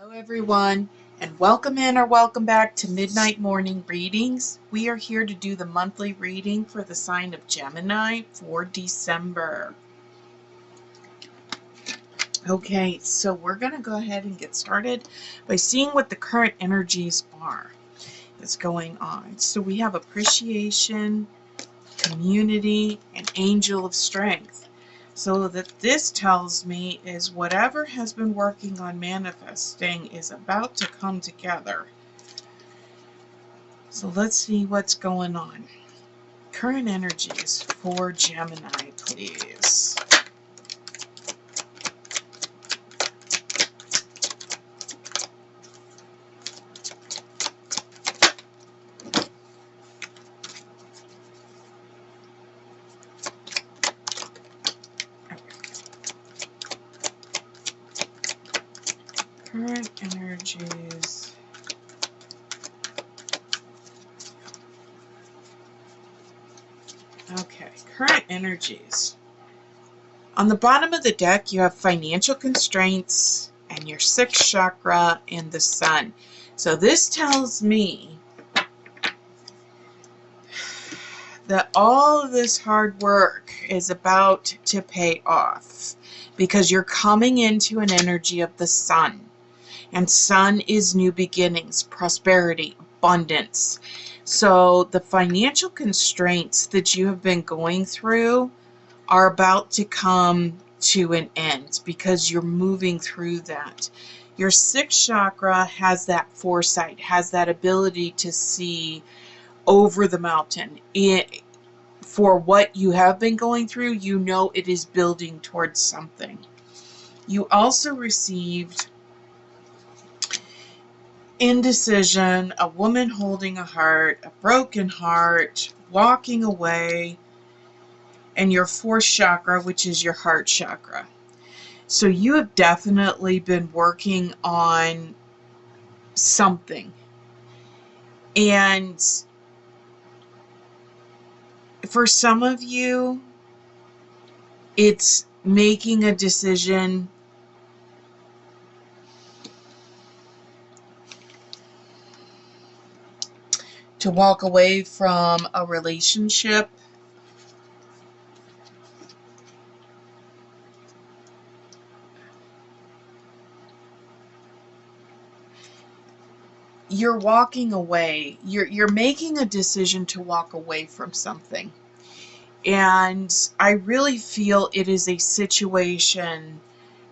Hello everyone, and welcome in or welcome back to Midnight Morning Readings. We are here to do the monthly reading for the sign of Gemini for December. Okay, so we're going to go ahead and get started by seeing what the current energies are that's going on. So we have appreciation, community, and angel of strength. So that this tells me is whatever has been working on manifesting is about to come together. So let's see what's going on. Current energies for Gemini, please. Current energies. Okay, current energies. On the bottom of the deck, you have financial constraints and your sixth chakra and the sun. So this tells me that all of this hard work is about to pay off because you're coming into an energy of the sun. And sun is new beginnings, prosperity, abundance. So the financial constraints that you have been going through are about to come to an end because you're moving through that. Your sixth chakra has that foresight, has that ability to see over the mountain. For what you have been going through, you know it is building towards something. You also received indecision, a woman holding a heart, a broken heart, walking away, and your fourth chakra, which is your heart chakra. So you have definitely been working on something. And for some of you, it's making a decision to walk away from a relationship. You're walking away. You're making a decision to walk away from something. And I really feel it is a situation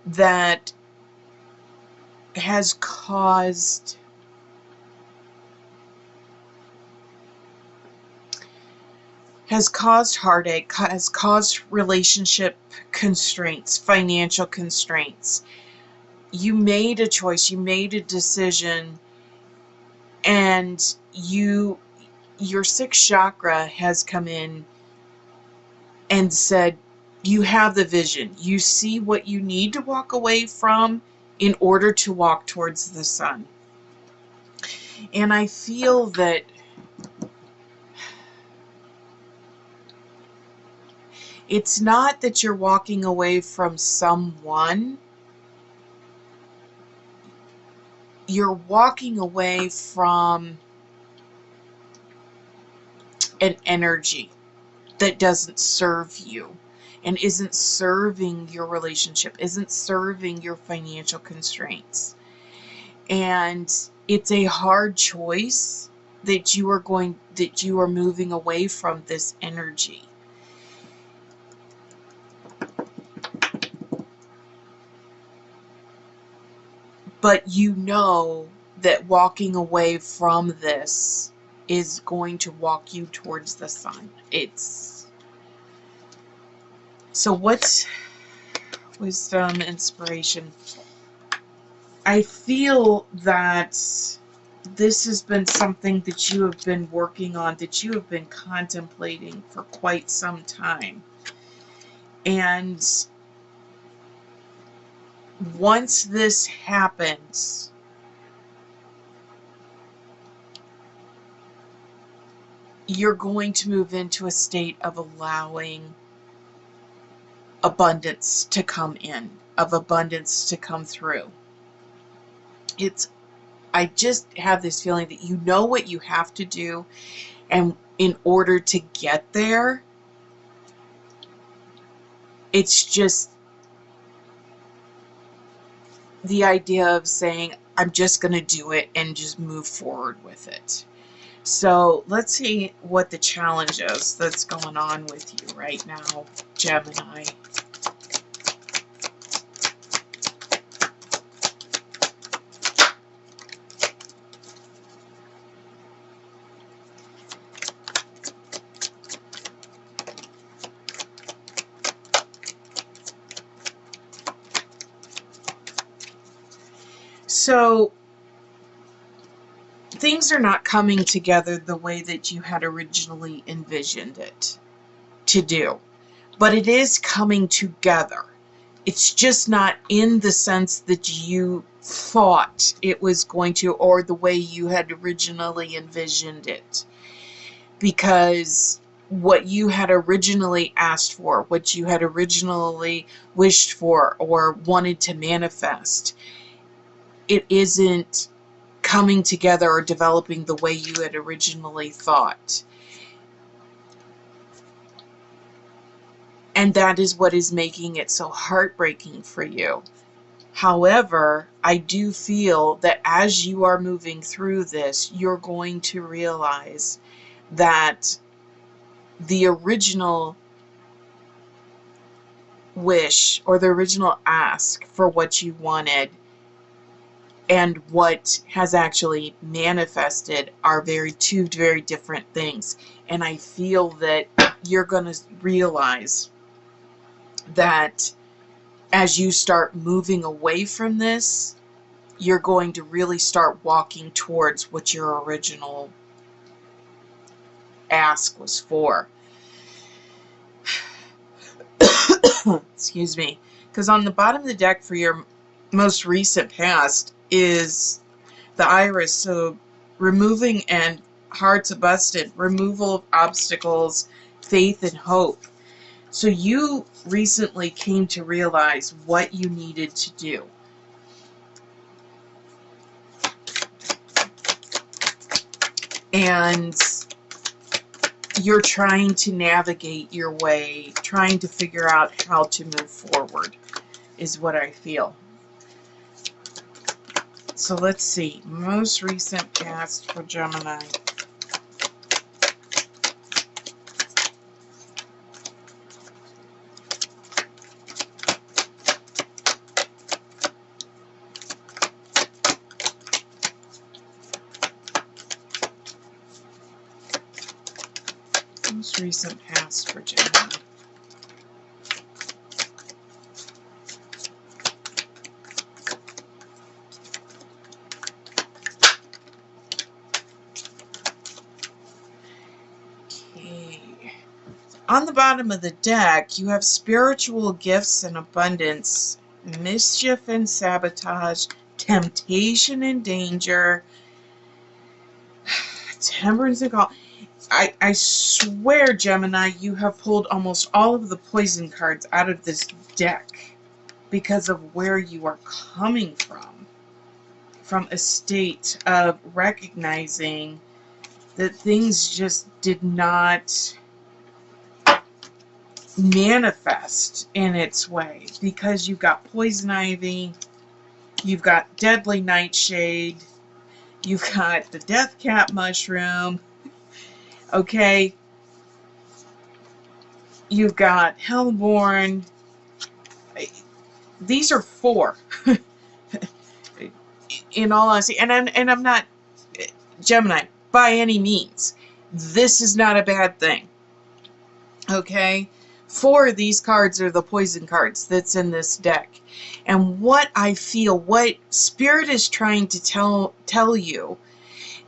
that has caused heartache, has caused relationship constraints, financial constraints. You made a choice, you made a decision, and your sixth chakra has come in and said, you have the vision. You see what you need to walk away from in order to walk towards the sun. And I feel that it's not that you're walking away from someone. You're walking away from an energy that doesn't serve you and isn't serving your relationship, isn't serving your financial constraints. And it's a hard choice that you are moving away from this energy. But you know that walking away from this is going to walk you towards the sun. So what's wisdom, inspiration? I feel that this has been something that you have been working on, that you have been contemplating for quite some time. And once this happens, you're going to move into a state of allowing abundance to come in, of abundance to come through. I just have this feeling that you know what you have to do, and in order to get there, it's just the idea of saying, I'm just going to do it and just move forward with it. So let's see what the challenge is that's going on with you right now, Gemini. So things are not coming together the way that you had originally envisioned it to do, but it is coming together. It's just not in the sense that you thought it was going to, or the way you had originally envisioned it. Because what you had originally asked for, what you had originally wished for or wanted to manifest, it isn't coming together or developing the way you had originally thought. And that is what is making it so heartbreaking for you. However, I do feel that as you are moving through this, you're going to realize that the original wish or the original ask for what you wanted and what has actually manifested are two very different things. And I feel that you're going to realize that as you start moving away from this, you're going to really start walking towards what your original ask was for. Excuse me. Because on the bottom of the deck for your most recent past is the iris. So removing and hearts busted, removal of obstacles, faith and hope. So you recently came to realize what you needed to do. And you're trying to navigate your way, trying to figure out how to move forward, is what I feel. So let's see. Most recent past for Gemini. Most recent past for Gemini. Okay. On the bottom of the deck, you have spiritual gifts and abundance, mischief and sabotage, temptation and danger, temperance and call. I swear, Gemini, you have pulled almost all of the poison cards out of this deck because of where you are coming from a state of recognizing that things just did not manifest in its way, because you've got poison ivy, you've got deadly nightshade, you've got the death cap mushroom, okay, you've got hellborn. These are 4 in all honesty, and I'm not Gemini by any means. This is not a bad thing, okay? 4 of these cards are the poison cards that's in this deck. And what I feel, what Spirit is trying to tell you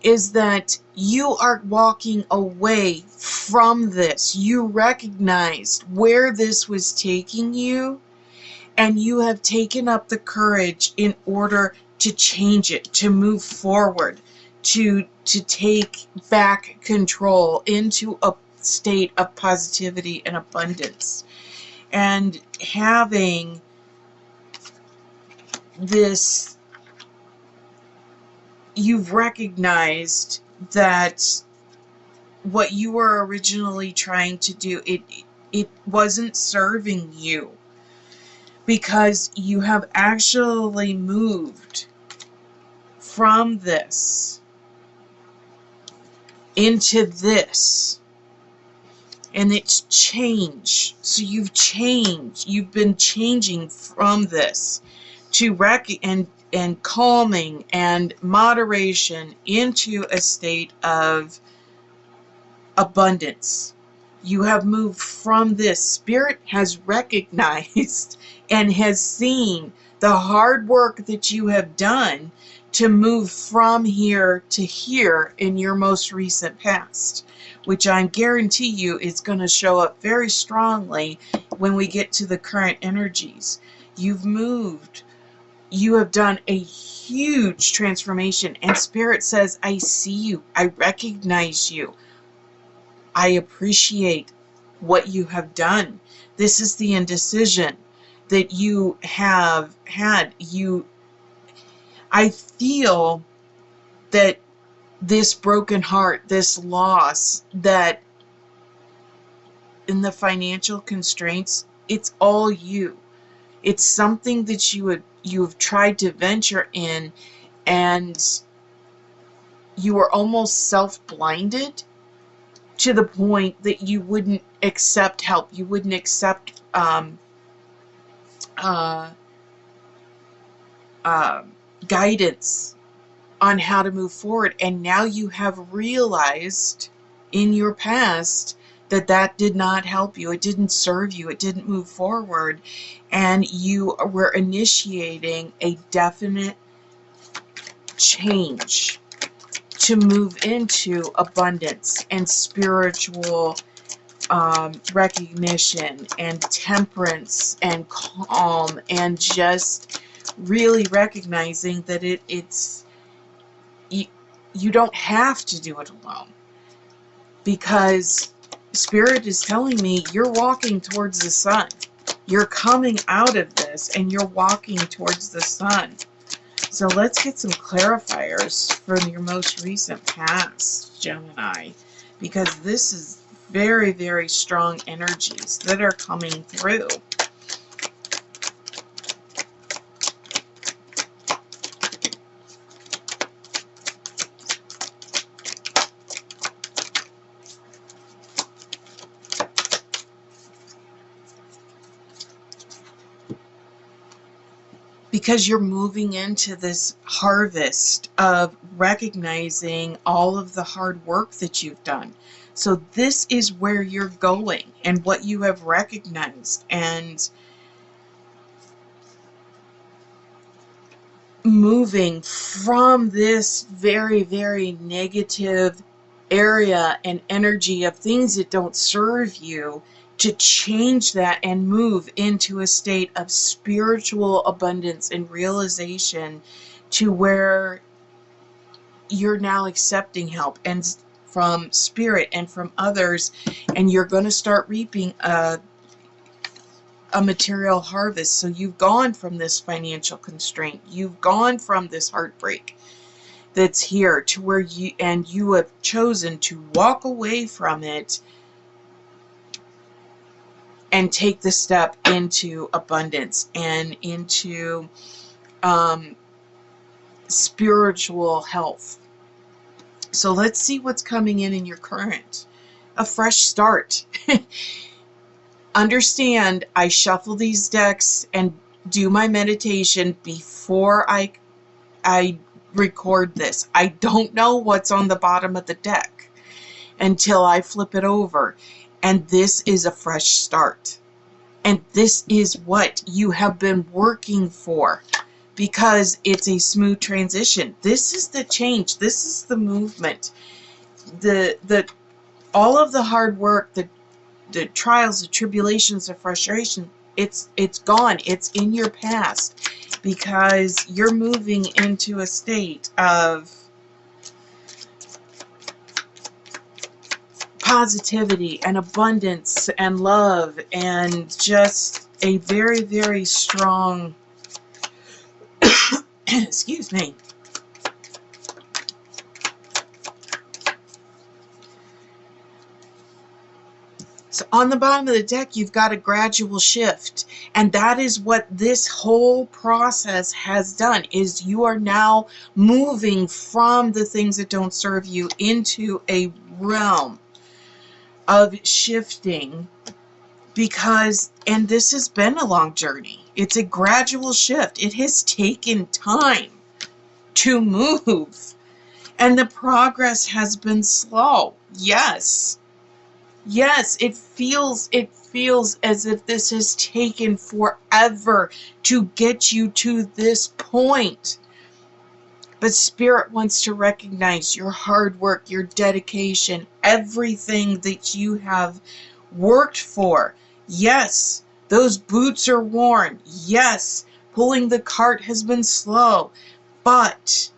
is that you are walking away from this. You recognized where this was taking you, and you have taken up the courage in order to change it, to move forward, to take back control into a state of positivity and abundance. And having this you've recognized that what you were originally trying to do, it wasn't serving you, because you have actually moved from this into this, and it's changed. So you've changed. You've been changing from this to and calming and moderation into a state of abundance. You have moved from this. Spirit has recognized and has seen the hard work that you have done to move from here to here in your most recent past, which I guarantee you is going to show up very strongly when we get to the current energies. You've moved. You have done a huge transformation, and Spirit says, I see you. I recognize you. I appreciate what you have done. This is the indecision that you have had. I feel that this broken heart, this loss, that in the financial constraints, it's all you. It's something that you've tried to venture in, and you were almost self-blinded to the point that you wouldn't accept help. You wouldn't accept guidance on how to move forward. And now you have realized in your past that that did not help you. It didn't serve you. It didn't move forward. And you were initiating a definite change to move into abundance and spiritual recognition and temperance and calm, and just really recognizing that it's you don't have to do it alone, because Spirit is telling me you're walking towards the sun. You're coming out of this and you're walking towards the sun. So let's get some clarifiers from your most recent past, Gemini, because this is very, very strong energies that are coming through. Because you're moving into this harvest of recognizing all of the hard work that you've done. So this is where you're going and what you have recognized, and moving from this very, very negative area and energy of things that don't serve you, to change that and move into a state of spiritual abundance and realization, to where you're now accepting help and from Spirit and from others, and you're going to start reaping a material harvest. So you've gone from this financial constraint, you've gone from this heartbreak that's here, to where you have chosen to walk away from it and take the step into abundance and into spiritual health. So let's see what's coming in your current. A fresh start. Understand, I shuffle these decks and do my meditation before I record this. I don't know what's on the bottom of the deck until I flip it over. And this is a fresh start. And this is what you have been working for, because it's a smooth transition. This is the change. This is the movement. All of the hard work, the trials, the tribulations, the frustration, it's gone. It's in your past, because you're moving into a state of positivity and abundance and love, and just a very, very strong excuse me, So on the bottom of the deck, you've got a gradual shift. And that is what this whole process has done, is you are now moving from the things that don't serve you into a realm of shifting. Because, and this has been a long journey. It's a gradual shift. It has taken time to move. And the progress has been slow. Yes. Yes, it feels as if this has taken forever to get you to this point. But Spirit wants to recognize your hard work, your dedication, everything that you have worked for. Yes, those boots are worn. Yes, pulling the cart has been slow. But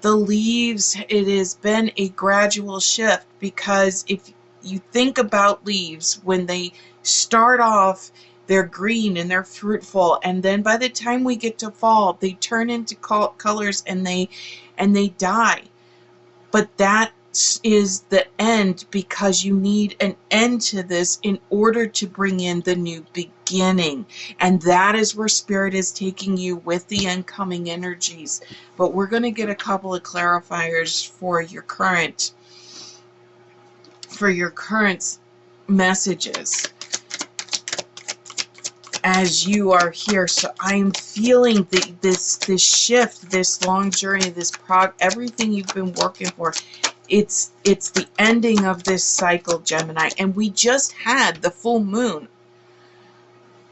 the leaves, it has been a gradual shift, because if you think about leaves, when they start off, they're green and they're fruitful, and then by the time we get to fall, they turn into colors and they die. But that is the end, because you need an end to this in order to bring in the new beginning. And that is where Spirit is taking you with the incoming energies. But we're going to get a couple of clarifiers for your current messages as you are here. So I'm feeling this shift, this long journey, everything you've been working for. It's the ending of this cycle, Gemini. And we just had the full moon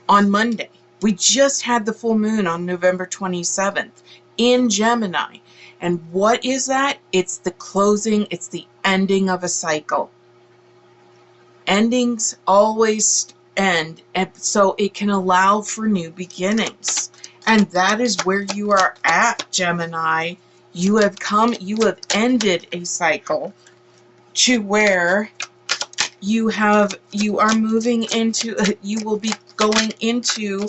on Monday. We just had the full moon on November 27th in Gemini. And what is that? It's the closing, it's the ending of a cycle. Endings always end, and so it can allow for new beginnings. And that is where you are at, Gemini. You have ended a cycle to where you are moving into, you will be going into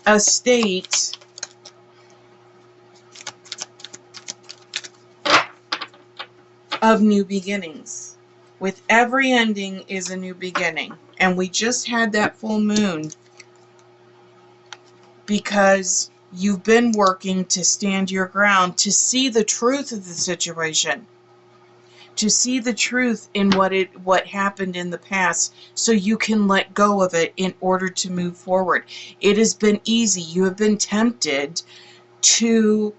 a state of new beginnings. With every ending is a new beginning. And we just had that full moon because you've been working to stand your ground, to see the truth of the situation, to see the truth in what happened in the past, so you can let go of it in order to move forward. It has been easy. You have been tempted to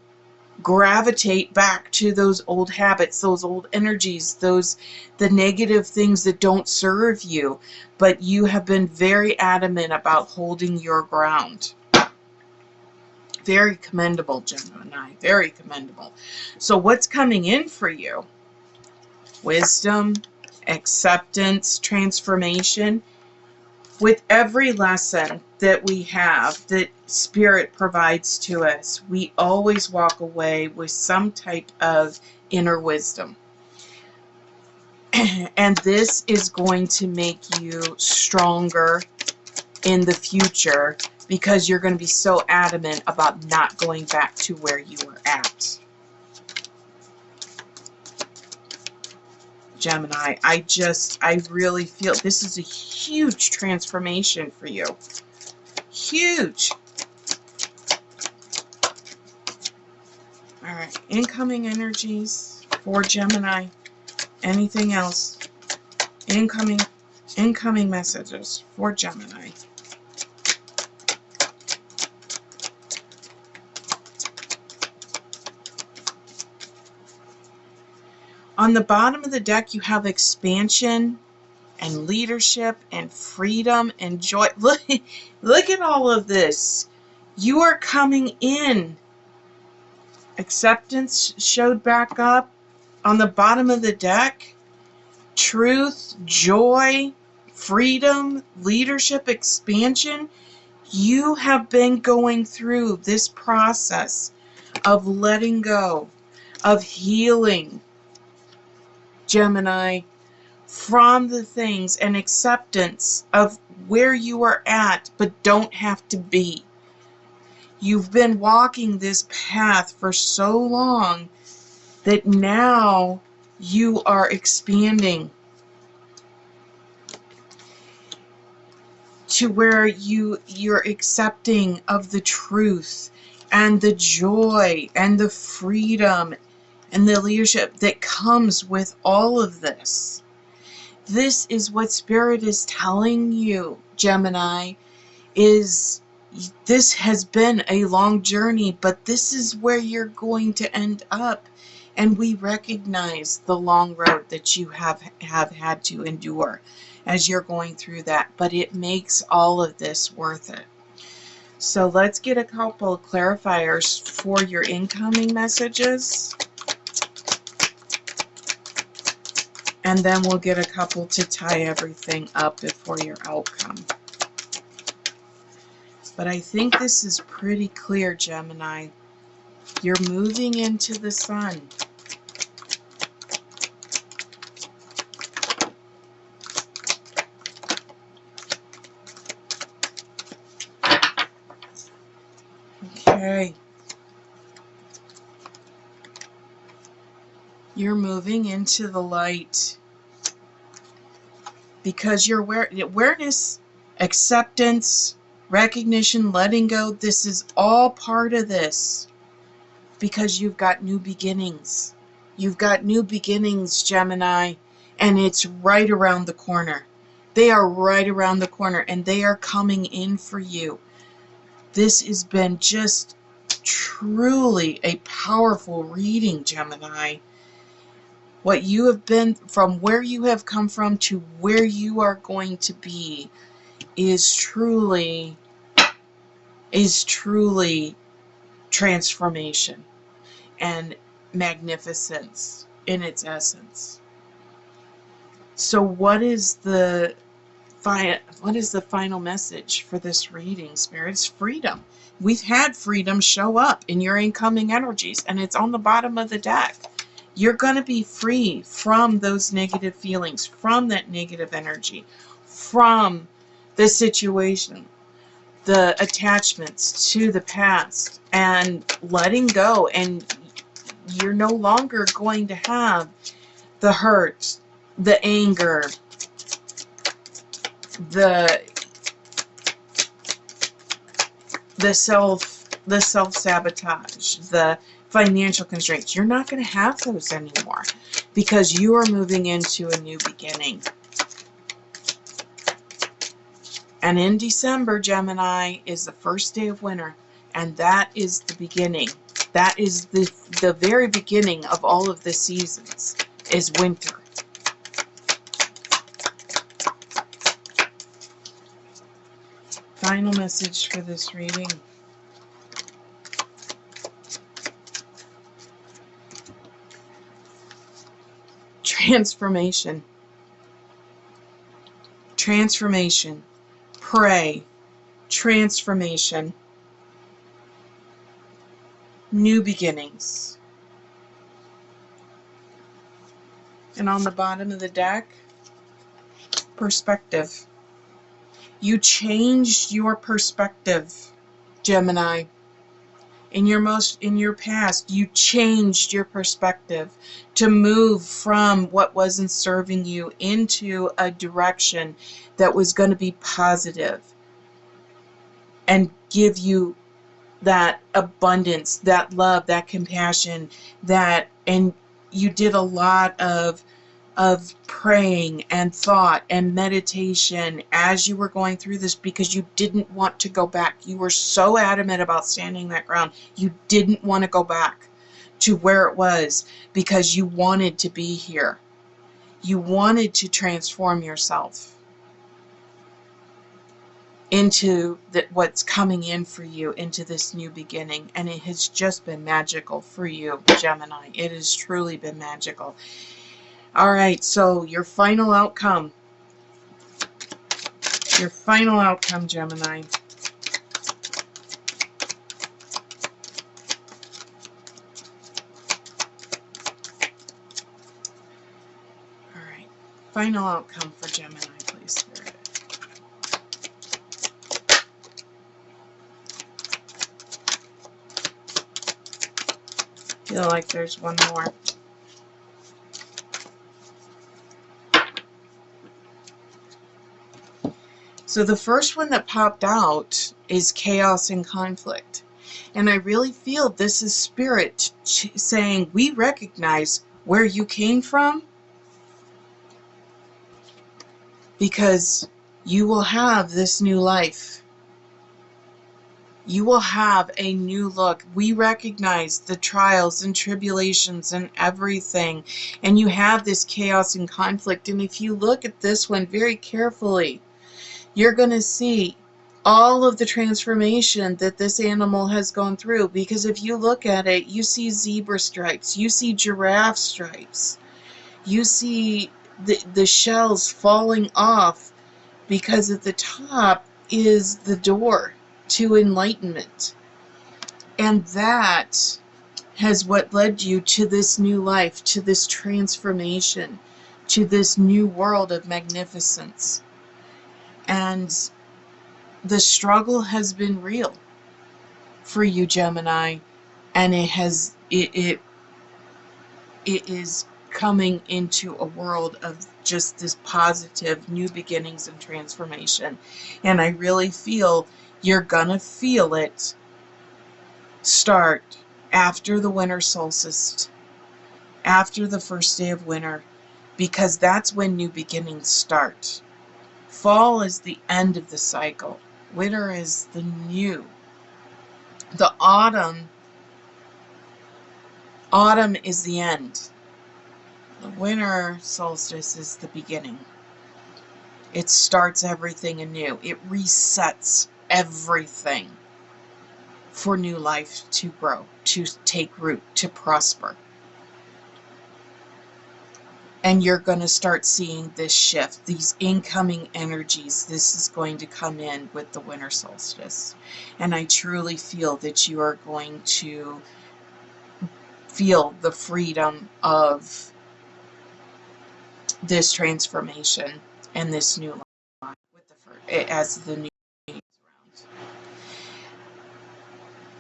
gravitate back to those old habits, those old energies, the negative things that don't serve you, but you have been very adamant about holding your ground. Very commendable, Gemini, very commendable. So what's coming in for you? Wisdom, acceptance, transformation. With every lesson that we have, that Spirit provides to us, we always walk away with some type of inner wisdom. And this is going to make you stronger in the future, because you're going to be so adamant about not going back to where you were at. Gemini, I really feel this is a huge transformation for you. Huge. All right, incoming energies for Gemini. Anything else? Incoming messages for Gemini. On the bottom of the deck, you have expansion and leadership and freedom and joy. Look at all of this. You are coming in. Acceptance showed back up on the bottom of the deck. Truth, joy, freedom, leadership, expansion. You have been going through this process of letting go, of healing, Gemini, from the things, and acceptance of where you are at but don't have to be. You've been walking this path for so long that now you are expanding. to where you're accepting of the truth and the joy and the freedom and the leadership that comes with all of this. This is what Spirit is telling you, Gemini, is this has been a long journey, but this is where you're going to end up. And we recognize the long road that you have had to endure as you're going through that, but it makes all of this worth it. So let's get a couple of clarifiers for your incoming messages. And then we'll get a couple to tie everything up before your outcome. But I think this is pretty clear, Gemini. You're moving into the sun. Okay. You're moving into the light because your awareness, acceptance, recognition, letting go, this is all part of this because you've got new beginnings. You've got new beginnings, Gemini, and it's right around the corner. They are right around the corner and they are coming in for you. This has been just truly a powerful reading, Gemini. What you have been, from where you have come from to where you are going to be, is truly transformation and magnificence in its essence. So what is the final message for this reading, Spirit? It's freedom. We've had freedom show up in your incoming energies, and it's on the bottom of the deck. You're going to be free from those negative feelings, from that negative energy, from the situation, the attachments to the past, and letting go. And you're no longer going to have the hurt, the anger, the self-sabotage, the financial constraints. You're not going to have those anymore because you are moving into a new beginning. And in December, Gemini, is the first day of winter, and that is the beginning. That is the very beginning of all of the seasons, is winter. Final message for this reading. Transformation. Transformation. Pray. Transformation. New beginnings. And on the bottom of the deck, perspective. You changed your perspective, Gemini. In your past, you changed your perspective to move from what wasn't serving you into a direction that was going to be positive and give you that abundance, that love, that compassion, and you did a lot of praying and thought and meditation as you were going through this because you didn't want to go back. You were so adamant about standing that ground. You didn't want to go back to where it was because you wanted to be here. You wanted to transform yourself into what's coming in for you, into this new beginning. And it has just been magical for you, Gemini. It has truly been magical. All right, so your final outcome. Your final outcome, Gemini. All right, final outcome for Gemini, please, Spirit. Feel like there's one more. So So the first one that popped out is chaos and conflict. And I really feel this is spirit saying, we recognize where you came from, because you will have this new life. You will have a new look. We recognize the trials and tribulations and everything. And you have this chaos and conflict. And if you look at this one very carefully, you're going to see all of the transformation that this animal has gone through. Because if you look at it, you see zebra stripes, you see giraffe stripes, you see the shells falling off, because at the top is the door to enlightenment. And that has what led you to this new life, to this transformation, to this new world of magnificence. And the struggle has been real for you, Gemini, and it is coming into a world of just this positive new beginnings and transformation. And I really feel you're gonna feel it start after the winter solstice, after the first day of winter, because that's when new beginnings start. Fall is the end of the cycle. Winter is the new. The autumn is the end. The winter solstice is the beginning. It starts everything anew. It resets everything for new life to grow, to take root, to prosper. And you're going to start seeing this shift, these incoming energies. This is going to come in with the winter solstice. And I truly feel that you are going to feel the freedom of this transformation and this new life with as the new year round.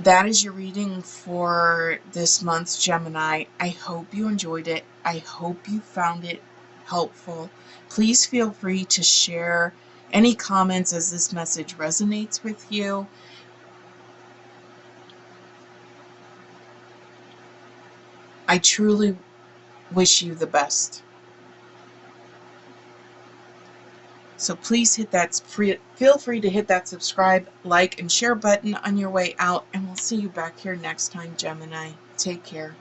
That is your reading for this month, Gemini. I hope you enjoyed it. I hope you found it helpful. Please feel free to share any comments as this message resonates with you. I truly wish you the best. So please feel free to hit that subscribe, like, and share button on your way out, and we'll see you back here next time, Gemini. Take care.